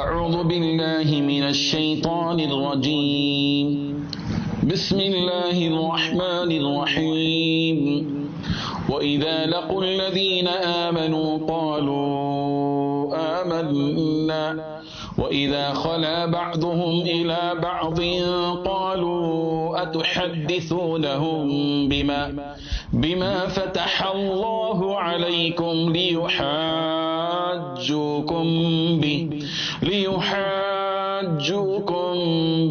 أعوذ بالله من الشيطان الرجيم بسم الله الرحمن الرحيم وإذا لقوا الذين آمنوا قالوا آمنا وإذا خلا بعضهم إلى بعض قالوا أتحدثونهم بما فتح الله عليكم ليحاجوكم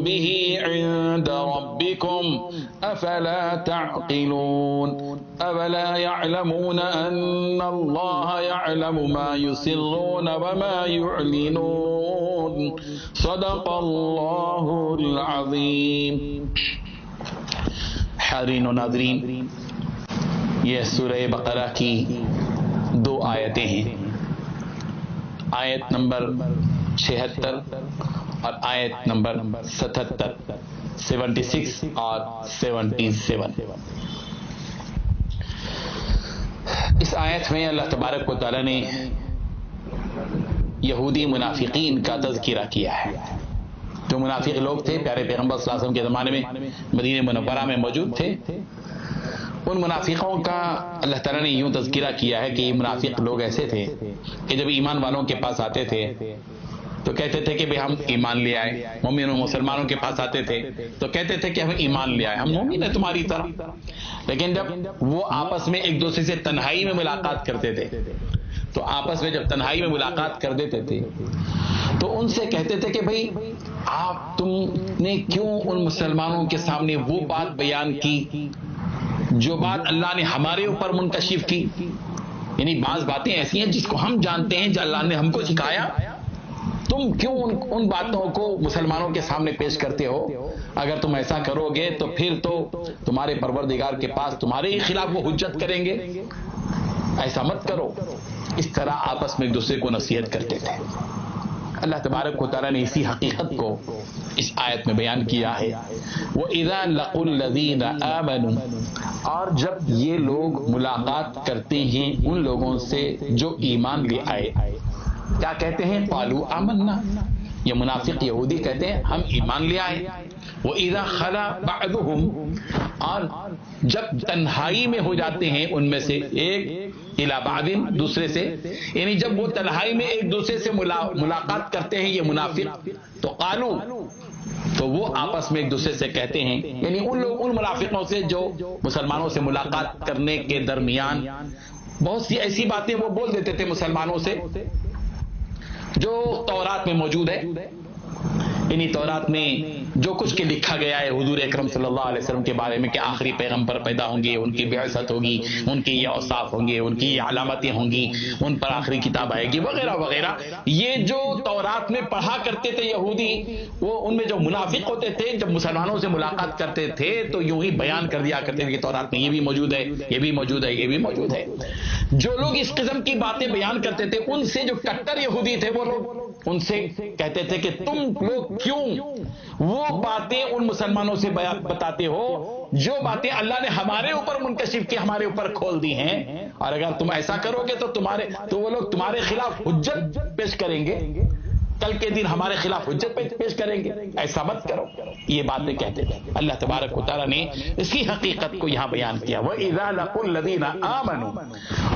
به عند ربكم أفلا تعقلون أولا يعلمون أن الله يعلم ما يسرون وما يعلنون صدق الله العظيم. حاضرین و ناظرین، یہ سورہ بقرہ کی 2 آیتیں ہیں، آیت نمبر 76 اور آیت نمبر 77، 76 اور 77۔ اس آیت میں اللہ تبارک و تعالی نے یہودی منافقین کا تذکرہ کیا ہے۔ جو منافق لوگ تھے پیارے پیغمبر صلی اللہ علیہ وسلم کے زمانے میں مدینہ منورہ میں موجود تھے، ان منافقوں کا اللہ تعالیٰ نے یوں تذکرہ کیا ہے کہ یہ منافق لوگ ایسے تھے کہ جب ایمان والوں کے پاس آتے تھے تو کہتے تھے کہ ہم ایمان لے آئے، مومنوں مسلمانوں کے پاس آتے تھے تو کہتے تھے کہ ہم ایمان لے آئے، ہم مومن ہیں تمہاری طرح۔ لیکن جب وہ آپس میں ایک دوسرے سے تنہائی میں ملاقات کرتے تھے تو آپس میں جب تنہائی میں ملاقات کر دیتے تھے تو ان سے کہتے تھے کہ بھئی تم نے کیوں ان مسلمانوں کے سامنے وہ بات بیان کی جو بات اللہ نے ہمارے اوپر منکشف کی؟ یعنی بعض باتیں ایسی ہیں جس کو ہم جانتے ہیں جو اللہ نے ہم کو سکھایا، تم کیوں ان باتوں کو مسلمانوں کے سامنے پیش کرتے ہو؟ اگر تم ایسا کرو گے تو پھر تو تمہارے پروردگار کے پاس تمہارے ہی خلاف وہ حجت کریں گے، ایسا مت کرو۔ اس طرح آپس میں ایک دوسرے کو نصیحت کرتے تھے۔ اللہ تبارک و تعالیٰ نے اسی حقیقت کو اس آیت میں بیان کیا ہے، وَإِذَا لَقُوا الَّذِينَ آمَنُوا، اور جب یہ لوگ ملاقات کرتے ہیں ان لوگوں سے جو ایمان لے آئے، کیا کہتے ہیں؟ قالوا آمنا، یہ منافق یہودی کہتے ہیں ہم ایمان لے آئے۔ وَإِذَا خَلَا بَعْضُهُمْ، اور جب تنہائی میں ہو جاتے ہیں ان میں سے ایک، اِلَى بَعْضٍ، دوسرے سے، یعنی جب وہ تنہائی میں ایک دوسرے سے ملاقات کرتے ہیں یہ منافق، تو قالوا، تو وہ آپس میں ایک دوسرے سے کہتے ہیں، یعنی ان منافقوں سے جو مسلمانوں سے ملاقات کرنے کے درمیان بہت سی ایسی باتیں وہ بول دیتے تھے مسلمانوں سے جو تورات میں موجود ہے۔ یعنی تورات میں جو کچھ کے لکھا گیا ہے حضور اکرم صلی اللہ علیہ وسلم کے بارے میں کہ آخری پیغمبر پیدا ہوں گے، ان کی بعثت ہوگی، ان کے یہ اوصاف ہوں گے، ان کی یہ علامتیں ہوں گی، ان پر آخری کتاب آئے گی وغیرہ وغیرہ، یہ جو تورات میں پڑھا کرتے تھے یہودی، وہ ان میں جو منافق ہوتے تھے جب مسلمانوں سے ملاقات کرتے تھے تو یوں ہی بیان کر دیا کرتے تھے کہ تورات میں یہ بھی موجود ہے، یہ بھی موجود ہے، یہ بھی موجود ہے۔ جو لوگ اس قسم کی باتیں بیان کرتے تھے ان سے جو کٹر یہودی تھے وہ لوگ ان سے کہتے تھے کہ تم لوگ کیوں وہ باتیں ان مسلمانوں سے بتاتے ہو جو باتیں اللہ نے ہمارے اوپر منکشف کی، ہمارے اوپر کھول دی ہیں، اور اگر تم ایسا کرو گے تو وہ لوگ تمہارے خلاف حجت پیش کریں گے، کل کے دن ہمارے خلاف حجت پیش کریں گے، ایسا مت کرو، یہ باتیں کہتے تھے۔ اللہ تبارک و تعالیٰ نے اسی حقیقت کو یہاں بیان کیا، وَإِذَا لَقُوا الَّذِينَ آمَنُوا،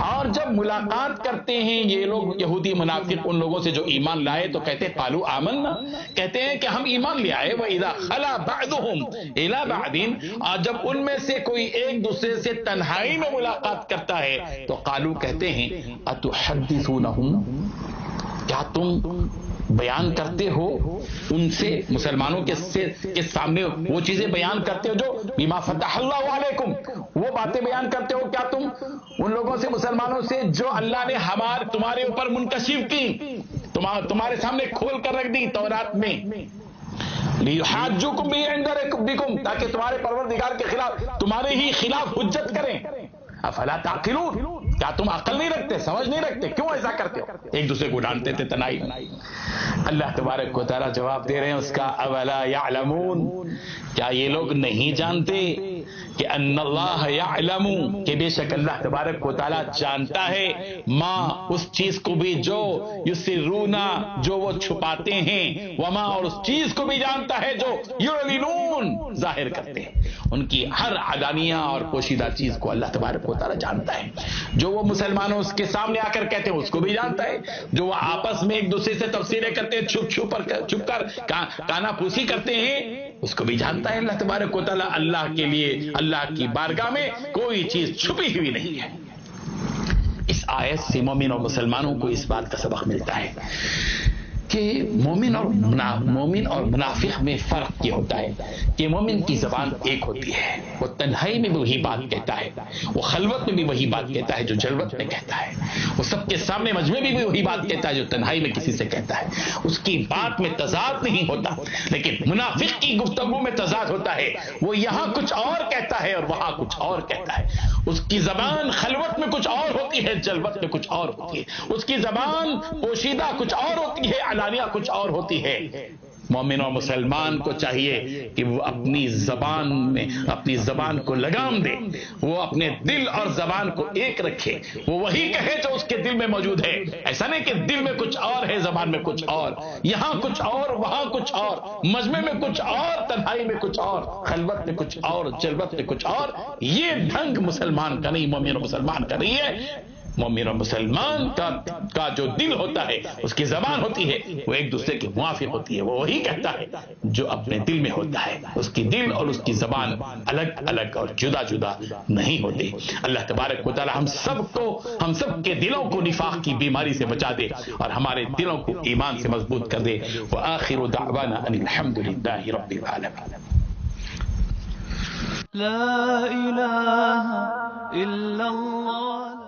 اور جب ملاقات کرتے ہیں یہ لوگ یہودی منافق ان لوگوں سے جو ایمان لائے تو کہتے ہیں قالوا آمنا، کہتے ہیں کہ ہم ایمان لے آئے۔ وَإِذَا خَلَا بَعْضُهُمْ إِلَى بَعْضٍ، اور جب ان میں سے کوئی ایک دوسرے سے تنہائی میں ملاقات کرتا ہے تو قالوا کہتے ہیں أَتُحَدِّثُونَهُمْ، کیا تم بیان کرتے ہو ان سے، مسلمانوں کے سامنے وہ چیزیں بیان کرتے ہو جو بما فتح اللہ علیکم، وہ باتیں بیان کرتے ہو کیا تم ان لوگوں سے، مسلمانوں سے جو اللہ نے تمہارے اوپر منکشف کی، تمہارے سامنے کھول کر رکھ دی تورات میں، لیحاجوکم بہ عند ربکم، تاکہ تمہارے پروردگار کے خلاف تمہارے ہی خلاف حجت کریں۔ افلا تعقلون، کیا تم عقل نہیں رکھتے، سمجھ نہیں رکھتے، کیوں ایسا کرتے ہو؟ ایک دوسرے کو ڈانٹتے تھے تنہائی۔ اللہ تبارک و تعالیٰ جواب دے رہے ہیں اس کا، اولا یعلمون، کیا یہ لوگ نہیں جانتے کہ ان اللہ یعلم، کہ بے شک اللہ تبارک و تعالی جانتا ہے، ما اس چیز کو بھی جو یسرون جو وہ چھپاتے ہیں، وما اور اس چیز کو بھی جانتا ہے جو یعلنون ظاہر کرتے ہیں. ان کی ہر علانیہ اور پوشیدہ چیز کو اللہ تبارک و تعالی جانتا ہے. جو وہ مسلمانوں اس کے سامنے آ کر کہتے ہیں اس کو بھی جانتا ہے. جو وہ آپس میں ایک دوسرے سے تفسیریں کرتے ہیں، چھپ کر کانا پوسی کرتے ہیں، اس کو بھی جانتا ہے اللہ تبارک و تعالی. اللہ کے لیے اللہ کی بارگاہ میں کوئی چیز چھپی ہوئی نہیں ہے. اس آیت سے مومن اور مسلمانوں کو اس بات کا سبق ملتا ہے کہ مومن اور منافق میں فرق یہ ہوتا ہے کہ مومن کی زبان ایک ہوتی ہے، وہ تنہائی میں بھی وہی بات کہتا ہے، وہ خلوت میں بھی وہی بات کہتا ہے جو جلوت میں کہتا ہے، وہ سب کے سامنے مجمع میں بھی وہی بات کہتا ہے جو تنہائی میں کسی سے کہتا ہے. اس کی بات میں تضاد نہیں ہوتا. لیکن منافق کی گفتگو میں تضاد ہوتا ہے. وہ یہاں کچھ اور کہتا ہے اور وہاں کچھ اور کہتا ہے. اس کی زبان خلوت میں کچھ اور ہوتی ہے، جلوت میں کچھ اور ہوتی ہے. اس کی زبان پوشیدہ کچھ اور ہوتی ہے، علانیہ کچھ اور ہوتی ہے. مومن اور مسلمان کو چاہیے کہ وہ اپنی زبان کو لگام دے، وہ اپنے دل اور زبان کو ایک رکھے، وہ وہی کہے جو اس کے دل میں موجود ہے. ایسا نہیں کہ دل میں کچھ اور ہے، زبان میں کچھ اور، یہاں کچھ اور، وہاں کچھ اور، مجمع میں کچھ اور، تنہائی میں کچھ اور، خلوت میں کچھ اور، جلوت میں کچھ اور. یہ ڈھنگ مسلمان کا نہیں، مومن اور مسلمان کا نہیں ہے. مومن اور مسلمان کا جو دل ہوتا ہے، اس کی زبان ہوتی ہے، وہ ایک دوسرے کے موافق ہوتی ہے. وہ وہی کہتا ہے جو اپنے دل میں ہوتا ہے. اس کی دل اور اس کی زبان الگ الگ اور جدا جدا نہیں ہوتے. اللہ تبارک و تعالی ہم سب کے دلوں کو نفاق کی بیماری سے بچا دے اور ہمارے دلوں کو ایمان سے مضبوط کر دے. وآخر دعوانا ان الحمد للہ رب العالمین. لا الہ الا اللہ.